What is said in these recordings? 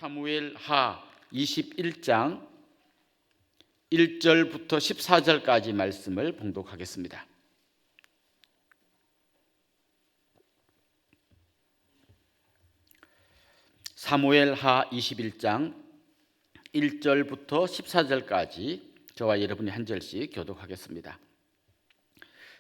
사무엘하 21장 1절부터 14절까지 말씀을 봉독하겠습니다. 사무엘하 21장 1절부터 14절까지 저와 여러분이 한 절씩 교독하겠습니다.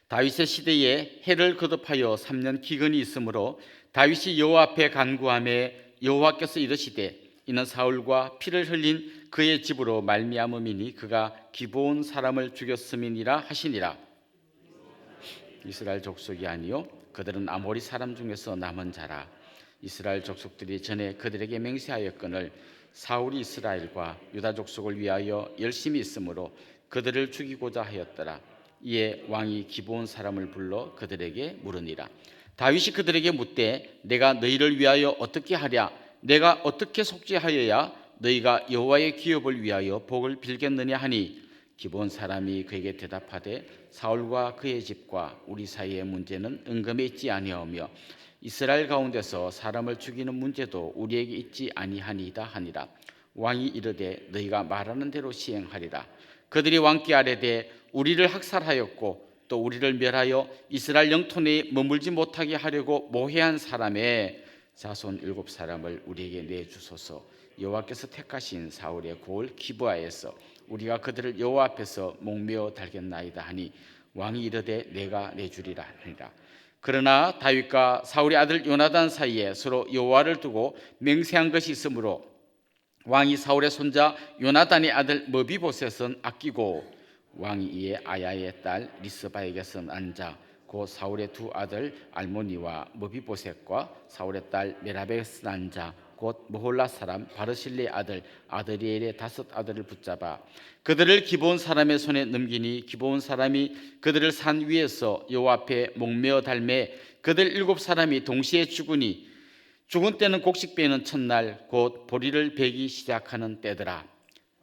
다윗의 시대에 해를 거듭하여 3년 기근이 있으므로 다윗이 여호와 앞에 간구하매 여호와께서 이르시되 이는 사울과 피를 흘린 그의 집으로 말미암음이니 그가 기브온 사람을 죽였음이니라 하시니라. 이스라엘 족속이 아니요 그들은 아모리 사람 중에서 남은 자라. 이스라엘 족속들이 전에 그들에게 맹세하였거늘 사울이 이스라엘과 유다 족속을 위하여 열심히 있으므로 그들을 죽이고자 하였더라. 이에 왕이 기브온 사람을 불러 그들에게 물으니라. 다윗이 그들에게 묻되 내가 너희를 위하여 어떻게 하랴? 내가 어떻게 속죄하여야 너희가 여호와의 기업을 위하여 복을 빌겠느냐 하니 기브온 사람이 그에게 대답하되 사울과 그의 집과 우리 사이의 문제는 은금에 있지 아니하며 이스라엘 가운데서 사람을 죽이는 문제도 우리에게 있지 아니하니이다 하니라. 왕이 이르되 너희가 말하는 대로 시행하리라. 그들이 왕께 아뢰되 우리를 학살하였고 또 우리를 멸하여 이스라엘 영토 내에 머물지 못하게 하려고 모해한 사람의 자손 7사람을 우리에게 내주소서. 여호와께서 택하신 사울의 고을 기브아에서 우리가 그들을 여호와 앞에서 목매어 달겠나이다 하니 왕이 이르되 내가 내주리라 하니라. 그러나 다윗과 사울의 아들 요나단 사이에 서로 여호와를 두고 맹세한 것이 있으므로 왕이 사울의 손자 요나단의 아들 머비보셋은 아끼고 왕이 이에 아야의 딸 리스바에게서 난 자 곧 사울의 두 아들 알모니와 머비보셋과 사울의 딸 메라베에게서 난 자 곧 모홀라 사람 바르실레의 아들 아드리엘의 5 아들을 붙잡아 그들을 기브온 사람의 손에 넘기니 기브온 사람이 그들을 산 위에서 여호와 앞에 목매어 달매 그들 7사람이 동시에 죽으니 죽은 때는 곡식 베는 첫날 곧 보리를 베기 시작하는 때더라.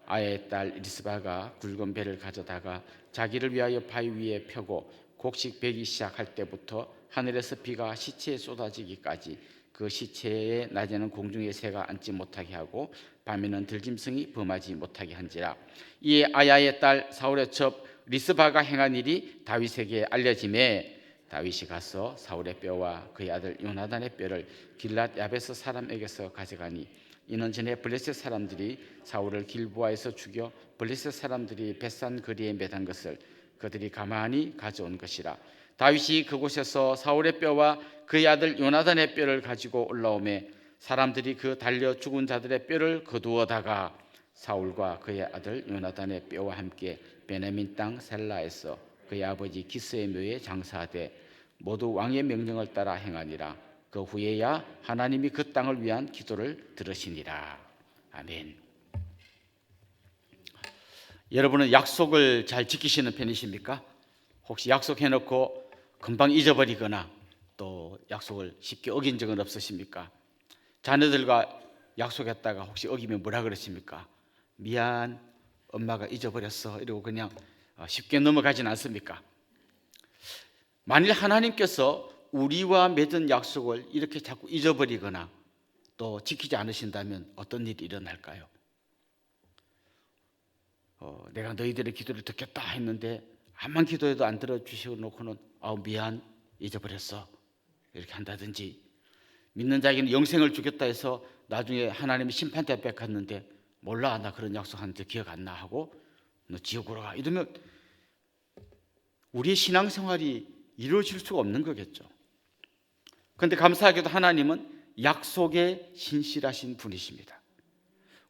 아야의 딸 리스바가 굵은 배를 가져다가 자기를 위하여 바위 위에 펴고 곡식 베기 시작할 때부터 하늘에서 비가 시체에 쏟아지기까지 그 시체의 낮에는 공중의 새가 앉지 못하게 하고 밤에는 들짐승이 범하지 못하게 한지라. 이에 아야의 딸 사울의 첩 리스바가 행한 일이 다윗에게 알려지매 다윗이 가서 사울의 뼈와 그의 아들 요나단의 뼈를 길랏 야베스 사람에게서 가져가니 이는 전에 블레셋 사람들이 사울을 길보아에서 죽여 블레셋 사람들이 벳산 거리에 매단 것을 그들이 가만히 가져온 것이라. 다윗이 그곳에서 사울의 뼈와 그의 아들 요나단의 뼈를 가지고 올라오매 사람들이 그 달려 죽은 자들의 뼈를 거두어다가 사울과 그의 아들 요나단의 뼈와 함께 베냐민 땅 셀라에서 그의 아버지 기스의 묘에 장사하되 모두 왕의 명령을 따라 행하니라. 그 후에야 하나님이 그 땅을 위한 기도를 들으시니라. 아멘. 여러분은 약속을 잘 지키시는 편이십니까? 혹시 약속해놓고 금방 잊어버리거나 또 약속을 쉽게 어긴 적은 없으십니까? 자녀들과 약속했다가 혹시 어기면 뭐라 그러십니까? 미안, 엄마가 잊어버렸어 이러고 그냥 쉽게 넘어가진 않습니까? 만일 하나님께서 우리와 맺은 약속을 이렇게 자꾸 잊어버리거나 또 지키지 않으신다면 어떤 일이 일어날까요? 내가 너희들의 기도를 듣겠다 했는데 암만 기도해도 안 들어주시고 놓고는 미안, 잊어버렸어 이렇게 한다든지, 믿는 자에게는 영생을 주겠다 해서 나중에 하나님이 심판대 앞에 갔는데 몰라, 나 그런 약속하는데 기억 안 나 하고 너 지옥으로 가 이러면 우리의 신앙생활이 이루어질 수가 없는 거겠죠. 그런데 감사하게도 하나님은 약속에 신실하신 분이십니다.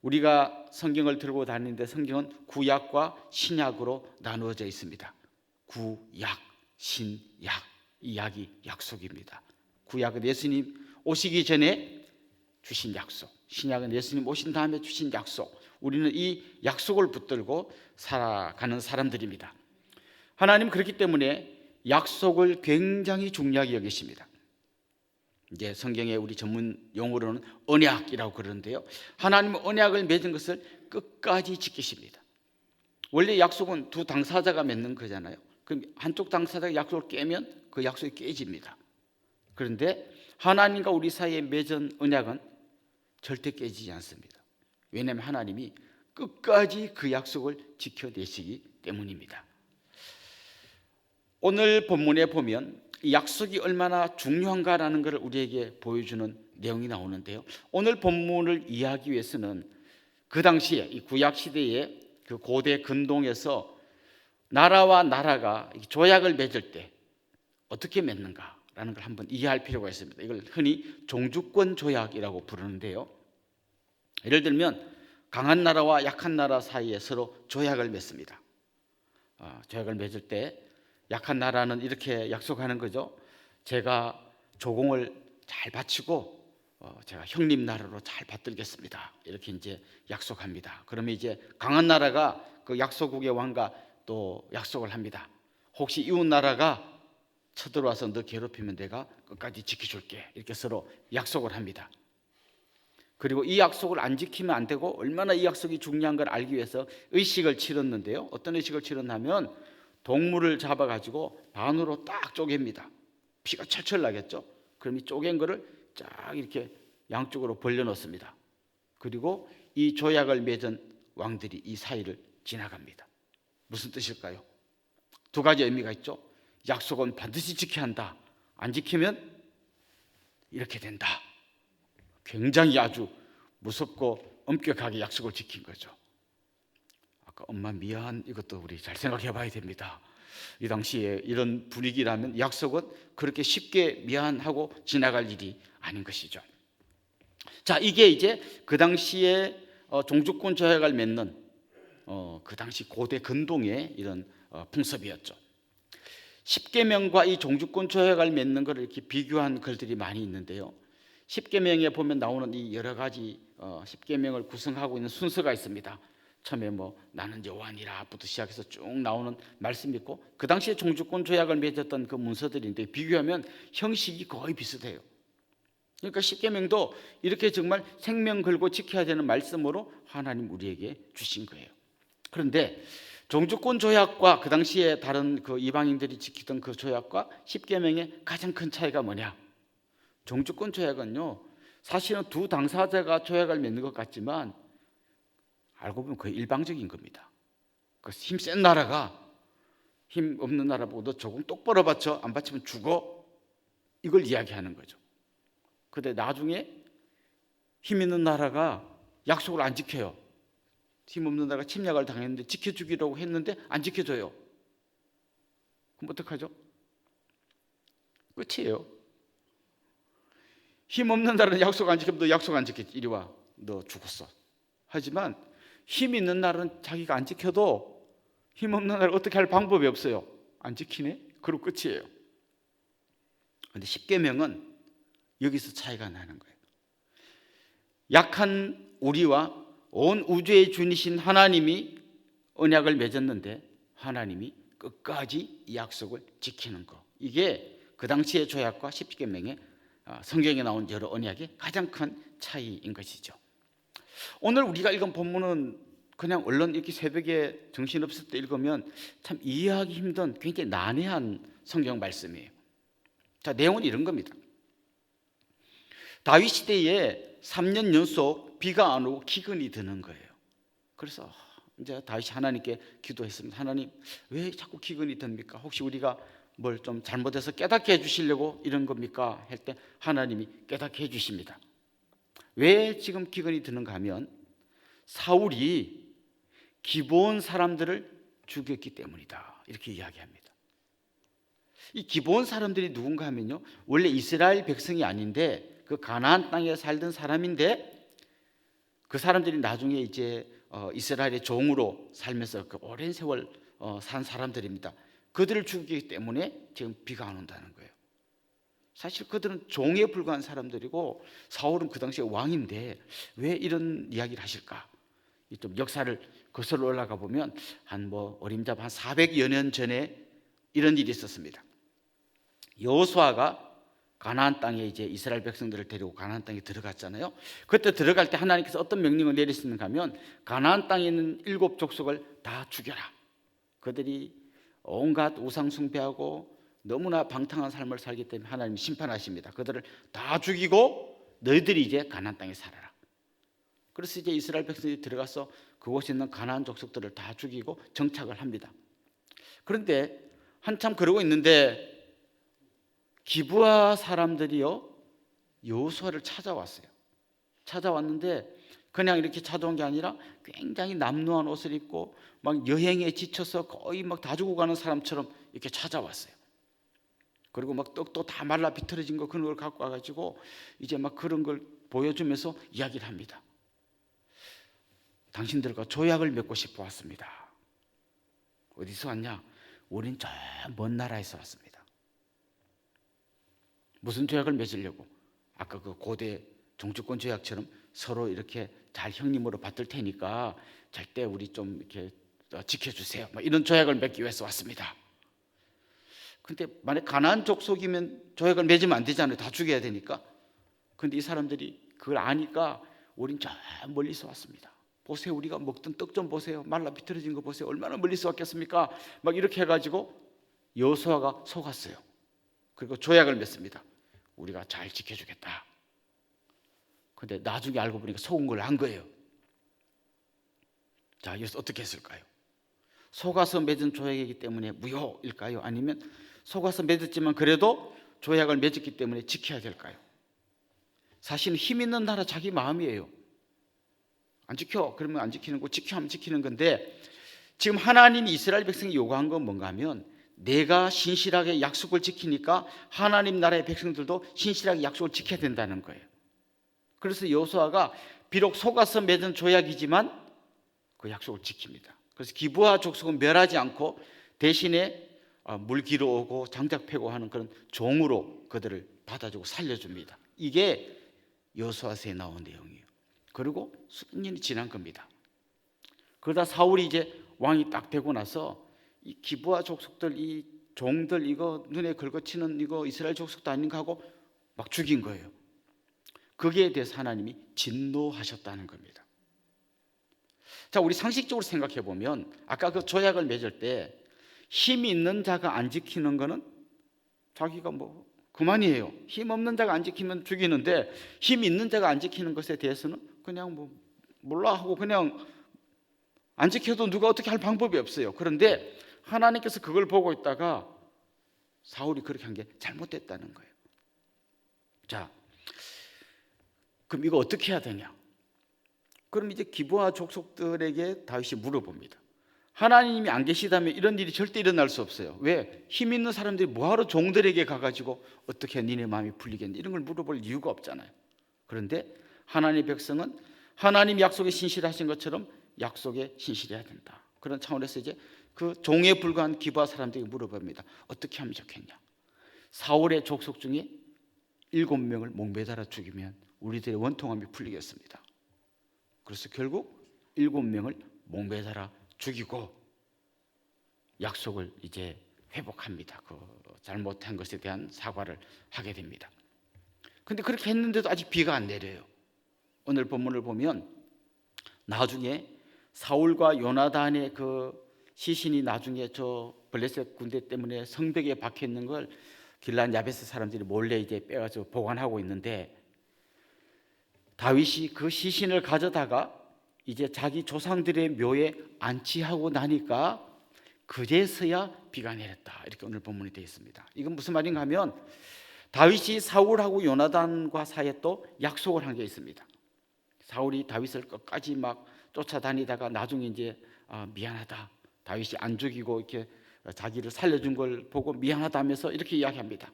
우리가 성경을 들고 다니는데 성경은 구약과 신약으로 나누어져 있습니다. 구약, 신약, 이 약이 약속입니다. 구약은 예수님 오시기 전에 주신 약속, 신약은 예수님 오신 다음에 주신 약속. 우리는 이 약속을 붙들고 살아가는 사람들입니다. 하나님은 그렇기 때문에 약속을 굉장히 중요하게 여기십니다. 이제 성경에 우리 전문 용어로는 언약이라고 그러는데요, 하나님은 언약을 맺은 것을 끝까지 지키십니다. 원래 약속은 두 당사자가 맺는 거잖아요. 그럼 한쪽 당사자가 약속을 깨면 그 약속이 깨집니다. 그런데 하나님과 우리 사이에 맺은 언약은 절대 깨지지 않습니다. 왜냐하면 하나님이 끝까지 그 약속을 지켜내시기 때문입니다. 오늘 본문에 보면 이 약속이 얼마나 중요한가라는 것을 우리에게 보여주는 내용이 나오는데요. 오늘 본문을 이해하기 위해서는 그 당시에 이 구약 시대의 그 고대 근동에서 나라와 나라가 조약을 맺을 때 어떻게 맺는가라는 걸 한번 이해할 필요가 있습니다. 이걸 흔히 종주권 조약이라고 부르는데요. 예를 들면 강한 나라와 약한 나라 사이에 서로 조약을 맺습니다. 조약을 맺을 때 약한 나라는 이렇게 약속하는 거죠. 제가 조공을 잘 바치고 제가 형님 나라로 잘 받들겠습니다. 이렇게 이제 약속합니다. 그러면 이제 강한 나라가 그 약소국의 왕과 또 약속을 합니다. 혹시 이웃 나라가 쳐들어와서 너 괴롭히면 내가 끝까지 지켜줄게. 이렇게 서로 약속을 합니다. 그리고 이 약속을 안 지키면 안 되고 얼마나 이 약속이 중요한 걸 알기 위해서 의식을 치렀는데요. 어떤 의식을 치렀냐면 동물을 잡아가지고 반으로 딱 쪼갭니다. 피가 철철 나겠죠. 그럼 이 쪼갠 거를 쫙 이렇게 양쪽으로 벌려놓습니다. 그리고 이 조약을 맺은 왕들이 이 사이를 지나갑니다. 무슨 뜻일까요? 두 가지 의미가 있죠. 약속은 반드시 지켜야 한다. 안 지키면 이렇게 된다. 굉장히 아주 무섭고 엄격하게 약속을 지킨 거죠. 아까 엄마 미안 이것도 우리 잘 생각해 봐야 됩니다. 이 당시에 이런 분위기라면 약속은 그렇게 쉽게 미안하고 지나갈 일이 아닌 것이죠. 자, 이게 이제 그 당시에 종주권 조약을 맺는 그 당시 고대 근동의 이런 풍습이었죠. 십계명과 이 종주권 조약을 맺는 것을 이렇게 비교한 글들이 많이 있는데요. 십계명에 보면 나오는 이 여러 가지 십계명을 구성하고 있는 순서가 있습니다. 처음에 나는 여호와니라부터 시작해서 쭉 나오는 말씀이 있고 그 당시에 종주권 조약을 맺었던 그 문서들인데 비교하면 형식이 거의 비슷해요. 그러니까 십계명도 이렇게 정말 생명 걸고 지켜야 되는 말씀으로 하나님 우리에게 주신 거예요. 그런데 종주권 조약과 그 당시에 다른 그 이방인들이 지키던 그 조약과 십계명의 가장 큰 차이가 뭐냐? 종주권 조약은요, 사실은 두 당사자가 조약을 맺는 것 같지만 알고 보면 거의 일방적인 겁니다. 그 힘 센 나라가 힘 없는 나라 보고 너 조금 똑바로 받쳐, 안 받치면 죽어, 이걸 이야기하는 거죠. 근데 나중에 힘 있는 나라가 약속을 안 지켜요. 힘 없는 나라가 침략을 당했는데 지켜주기로 했는데 안 지켜줘요. 그럼 어떡하죠? 끝이에요. 힘 없는 나라는 약속 안 지키면 너 약속 안 지켰지, 이리 와, 너 죽었어. 하지만 힘 있는 나라는 자기가 안 지켜도 힘 없는 나라를 어떻게 할 방법이 없어요. 안 지키네? 그럼 끝이에요. 그런데 십계명은 여기서 차이가 나는 거예요. 약한 우리와 온 우주의 주이신 하나님이 언약을 맺었는데 하나님이 끝까지 이 약속을 지키는 거, 이게 그 당시의 조약과 십계명의 성경에 나온 여러 언약의 가장 큰 차이인 것이죠. 오늘 우리가 읽은 본문은 그냥 얼른 이렇게 새벽에 정신없을 때 읽으면 참 이해하기 힘든 굉장히 난해한 성경 말씀이에요. 자, 내용은 이런 겁니다. 다윗 시대에 3년 연속 비가 안 오고 기근이 드는 거예요. 그래서 이제 다윗이 하나님께 기도했습니다. 하나님, 왜 자꾸 기근이 듭니까? 혹시 우리가 뭘 좀 잘못해서 깨닫게 해주시려고 이런 겁니까? 할 때 하나님이 깨닫게 해주십니다. 왜 지금 기근이 드는가 하면 사울이 기브온 사람들을 죽였기 때문이다, 이렇게 이야기합니다. 이 기브온 사람들이 누군가 하면요, 원래 이스라엘 백성이 아닌데 그 가나안 땅에 살던 사람인데 그 사람들이 나중에 이제 이스라엘의 종으로 살면서 그 오랜 세월 산 사람들입니다. 그들을 죽이기 때문에 지금 비가 안 온다는 거예요. 사실 그들은 종에 불과한 사람들이고 사울은 그 당시에 왕인데 왜 이런 이야기를 하실까? 좀 역사를 거슬러 올라가 보면 어림잡 한 400여 년 전에 이런 일이 있었습니다. 여호수아가 가나안 땅에 이제 이스라엘 백성들을 데리고 가나안 땅에 들어갔잖아요. 그때 들어갈 때 하나님께서 어떤 명령을 내리시는가 하면 가나안 땅에 있는 7 족속을 다 죽여라. 그들이 온갖 우상 숭배하고 너무나 방탕한 삶을 살기 때문에 하나님이 심판하십니다. 그들을 다 죽이고 너희들이 이제 가나안 땅에 살아라. 그래서 이제 이스라엘 백성들이 들어가서 그곳에 있는 가나안 족속들을 다 죽이고 정착을 합니다. 그런데 한참 그러고 있는데 기브아 사람들이요 여호수아를 찾아왔어요. 찾아왔는데 그냥 이렇게 찾아온 게 아니라 굉장히 남루한 옷을 입고 막 여행에 지쳐서 거의 막 다 죽어가는 사람처럼 이렇게 찾아왔어요. 그리고 막 떡도 다 말라 비틀어진 거 그런 걸 갖고 와가지고 이제 막 그런 걸 보여주면서 이야기를 합니다. 당신들과 조약을 맺고 싶어 왔습니다. 어디서 왔냐? 우린 저 먼 나라에서 왔습니다. 무슨 조약을 맺으려고? 아까 그 고대 종주권 조약처럼 서로 이렇게 잘 형님으로 받들 테니까 절대 우리 좀 이렇게 지켜주세요. 이런 조약을 맺기 위해서 왔습니다. 근데 만약 가나안 족속이면 조약을 맺으면 안 되잖아요. 다 죽여야 되니까. 근데 이 사람들이 그걸 아니까 우린 저 멀리서 왔습니다. 보세요, 우리가 먹던 떡 좀 보세요. 말라 비틀어진 거 보세요. 얼마나 멀리서 왔겠습니까? 막 이렇게 해가지고 여호수아가 속았어요. 그리고 조약을 맺습니다. 우리가 잘 지켜주겠다. 근데 나중에 알고 보니까 속은 걸 한 거예요. 자, 여기서 어떻게 했을까요? 속아서 맺은 조약이기 때문에 무효일까요? 아니면 속아서 맺었지만 그래도 조약을 맺었기 때문에 지켜야 될까요? 사실은 힘 있는 나라 자기 마음이에요. 안 지켜 그러면 안 지키는 거, 지켜 하면 지키는 건데, 지금 하나님이 이스라엘 백성이 요구한 건 뭔가 하면 내가 신실하게 약속을 지키니까 하나님 나라의 백성들도 신실하게 약속을 지켜야 된다는 거예요. 그래서 여호수아가 비록 속아서 맺은 조약이지만 그 약속을 지킵니다. 그래서 기브아 족속은 멸하지 않고 대신에 물 길어오고 장작 패고 하는 그런 종으로 그들을 받아주고 살려줍니다. 이게 여호수아서에 나온 내용이에요. 그리고 수년이 지난 겁니다. 그러다 사울이 이제 왕이 딱 되고 나서 이 기브아 족속들, 이 종들 이거 눈에 긁어치는 이거 이스라엘 족속도 아닌가 하고 막 죽인 거예요. 거기에 대해서 하나님이 진노하셨다는 겁니다. 자, 우리 상식적으로 생각해 보면 아까 그 조약을 맺을 때 힘이 있는 자가 안 지키는 거는 자기가 뭐 그만이에요. 힘 없는 자가 안 지키면 죽이는데 힘 있는 자가 안 지키는 것에 대해서는 그냥 뭐 몰라 하고 그냥 안 지켜도 누가 어떻게 할 방법이 없어요. 그런데 하나님께서 그걸 보고 있다가 사울이 그렇게 한 게 잘못됐다는 거예요. 자, 그럼 이거 어떻게 해야 되냐? 그럼 이제 기브아 족속들에게 다윗이 물어봅니다. 하나님이 안 계시다면 이런 일이 절대 일어날 수 없어요. 왜? 힘 있는 사람들이 뭐하러 종들에게 가가지고 어떻게 니네 마음이 풀리겠니? 이런 걸 물어볼 이유가 없잖아요. 그런데 하나님의 백성은 하나님 약속에 신실하신 것처럼 약속에 신실해야 된다. 그런 차원에서 이제 그 종에 불과한 기브아 사람들에게 물어봅니다. 어떻게 하면 좋겠냐? 사울의 족속 중에 7명을 목매달아 죽이면 우리들의 원통함이 풀리겠습니다. 그래서 결국 7명을 목매달아 죽이고 약속을 이제 회복합니다. 그 잘못한 것에 대한 사과를 하게 됩니다. 그런데 그렇게 했는데도 아직 비가 안 내려요. 오늘 본문을 보면 나중에 사울과 요나단의 그 시신이 나중에 저 블레셋 군대 때문에 성벽에 박혀 있는 걸 길란 야베스 사람들이 몰래 이제 빼가지고 보관하고 있는데, 다윗이 그 시신을 가져다가 이제 자기 조상들의 묘에 안치하고 나니까 그제서야 비가 내렸다. 이렇게 오늘 본문이 되어 있습니다. 이건 무슨 말인가 하면 다윗이 사울하고 요나단과 사이에 또 약속을 한 게 있습니다. 사울이 다윗을 끝까지 막 쫓아다니다가 나중에 이제 미안하다. 다윗이 안 죽이고 이렇게 자기를 살려준 걸 보고 미안하다면서 이렇게 이야기합니다.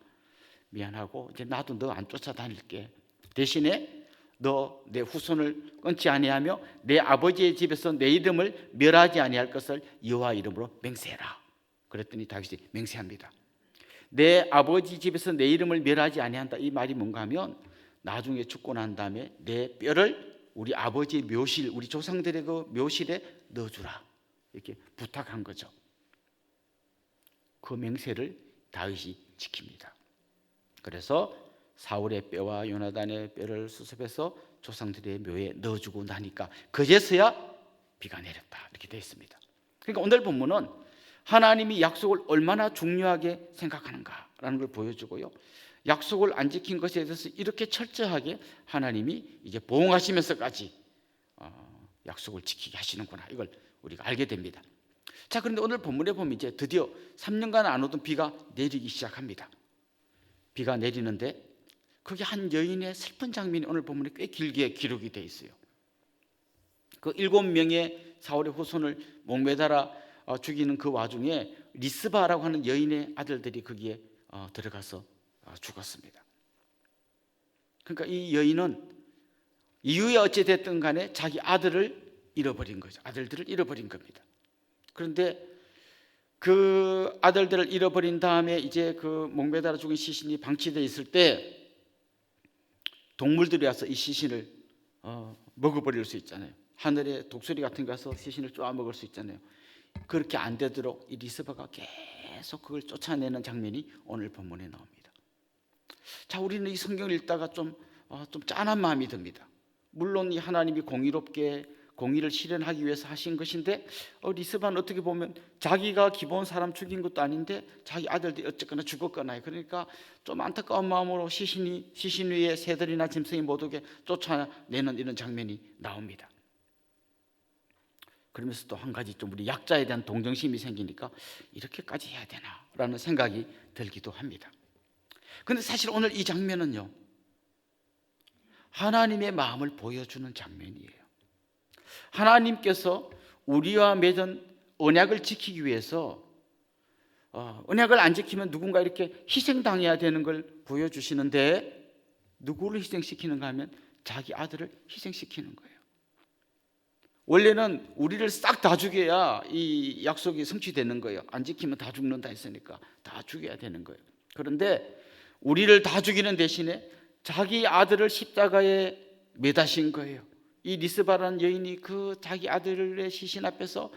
미안하고 이제 나도 너 안 쫓아다닐게. 대신에 너 내 후손을 끊지 아니하며 내 아버지의 집에서 내 이름을 멸하지 아니할 것을 여호와 이름으로 맹세해라. 그랬더니 다윗이 맹세합니다. 내 아버지 집에서 내 이름을 멸하지 아니한다. 이 말이 뭔가 하면 나중에 죽고 난 다음에 내 뼈를 우리 아버지의 묘실, 우리 조상들의 그 묘실에 넣어주라. 이렇게 부탁한 거죠. 그 맹세를 다윗이 지킵니다. 그래서 사울의 뼈와 요나단의 뼈를 수습해서 조상들의 묘에 넣어주고 나니까 그제서야 비가 내렸다. 이렇게 되어 있습니다. 그러니까 오늘 본문은 하나님이 약속을 얼마나 중요하게 생각하는가라는 걸 보여주고요. 약속을 안 지킨 것에 대해서 이렇게 철저하게 하나님이 이제 보응하시면서까지 약속을 지키게 하시는구나, 이걸 우리가 알게 됩니다. 자, 그런데 오늘 본문에 보면 이제 드디어 3년간 안 오던 비가 내리기 시작합니다. 비가 내리는데 그게 한 여인의 슬픈 장면이 오늘 본문에 꽤 길게 기록이 되어 있어요. 그 7명의 사울의 후손을 목매달아 죽이는 그 와중에 리스바라고 하는 여인의 아들들이 거기에 들어가서 죽었습니다. 그러니까 이 여인은 이유에 어찌됐든 간에 자기 아들을 잃어버린 거죠. 아들들을 잃어버린 겁니다. 그런데 그 아들들을 잃어버린 다음에 이제 그 목매달아 죽은 시신이 방치되어 있을 때 동물들이 와서 이 시신을 먹어버릴 수 있잖아요. 하늘에 독수리 같은 게 와서 시신을 쪼아먹을 수 있잖아요. 그렇게 안 되도록 이 리스바가 계속 그걸 쫓아내는 장면이 오늘 본문에 나옵니다. 자, 우리는 이 성경을 읽다가 좀 짠한 마음이 듭니다. 물론 이 하나님이 공의롭게 공의를 실현하기 위해서 하신 것인데 리스바는 어떻게 보면 자기가 기본 사람 죽인 것도 아닌데 자기 아들들이 어쨌거나 죽었거나, 그러니까 좀 안타까운 마음으로 시신 위에 새들이나 짐승이 못 오게 쫓아내는 이런 장면이 나옵니다. 그러면서 또 한 가지 좀 우리 약자에 대한 동정심이 생기니까 이렇게까지 해야 되나라는 생각이 들기도 합니다. 그런데 사실 오늘 이 장면은요, 하나님의 마음을 보여주는 장면이에요. 하나님께서 우리와 맺은 언약을 지키기 위해서 언약을 안 지키면 누군가 이렇게 희생당해야 되는 걸 보여주시는데, 누구를 희생시키는가 하면 자기 아들을 희생시키는 거예요. 원래는 우리를 싹 다 죽여야 이 약속이 성취되는 거예요. 안 지키면 다 죽는다 했으니까 다 죽여야 되는 거예요. 그런데 우리를 다 죽이는 대신에 자기 아들을 십자가에 매다신 거예요. 이 리스바라는 여인이 그 자기 아들의 시신 앞에서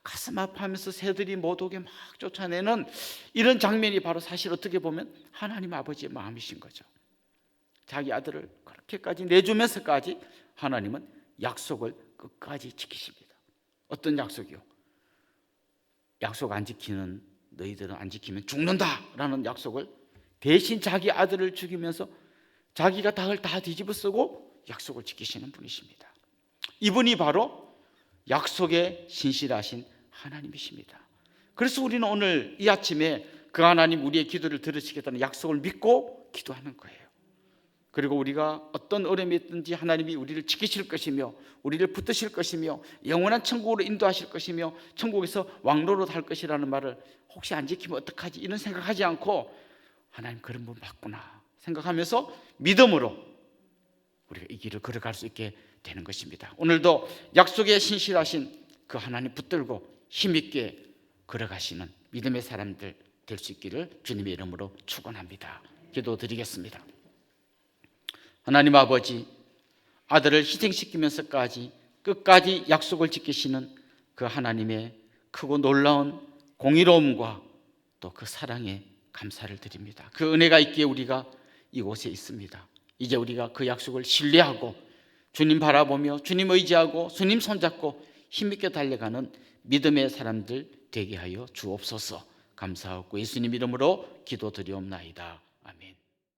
가슴 아파하면서 새들이 못 오게 막 쫓아내는 이런 장면이 바로 사실 어떻게 보면 하나님 아버지의 마음이신 거죠. 자기 아들을 그렇게까지 내주면서까지 하나님은 약속을 끝까지 지키십니다. 어떤 약속이요? 약속 안 지키는 너희들은 안 지키면 죽는다라는 약속을 대신 자기 아들을 죽이면서 자기가 닭을 다 뒤집어 쓰고 약속을 지키시는 분이십니다. 이분이 바로 약속에 신실하신 하나님이십니다. 그래서 우리는 오늘 이 아침에 그 하나님 우리의 기도를 들으시겠다는 약속을 믿고 기도하는 거예요. 그리고 우리가 어떤 어려움이 있든지 하나님이 우리를 지키실 것이며 우리를 붙드실 것이며 영원한 천국으로 인도하실 것이며 천국에서 왕노릇 할 것이라는 말을 혹시 안 지키면 어떡하지 이런 생각하지 않고 하나님 그런 분 맞구나 생각하면서 믿음으로 우리가 이 길을 걸어갈 수 있게 되는 것입니다. 오늘도 약속에 신실하신 그 하나님 붙들고 힘있게 걸어가시는 믿음의 사람들 될 수 있기를 주님의 이름으로 축원합니다. 기도드리겠습니다. 하나님 아버지, 아들을 희생시키면서까지 끝까지 약속을 지키시는 그 하나님의 크고 놀라운 공의로움과 또 그 사랑에 감사를 드립니다. 그 은혜가 있기에 우리가 이곳에 있습니다. 이제 우리가 그 약속을 신뢰하고 주님 바라보며 주님 의지하고 주님 손잡고 힘있게 달려가는 믿음의 사람들 되게 하여 주옵소서. 감사하고 예수님 이름으로 기도드리옵나이다. 아멘.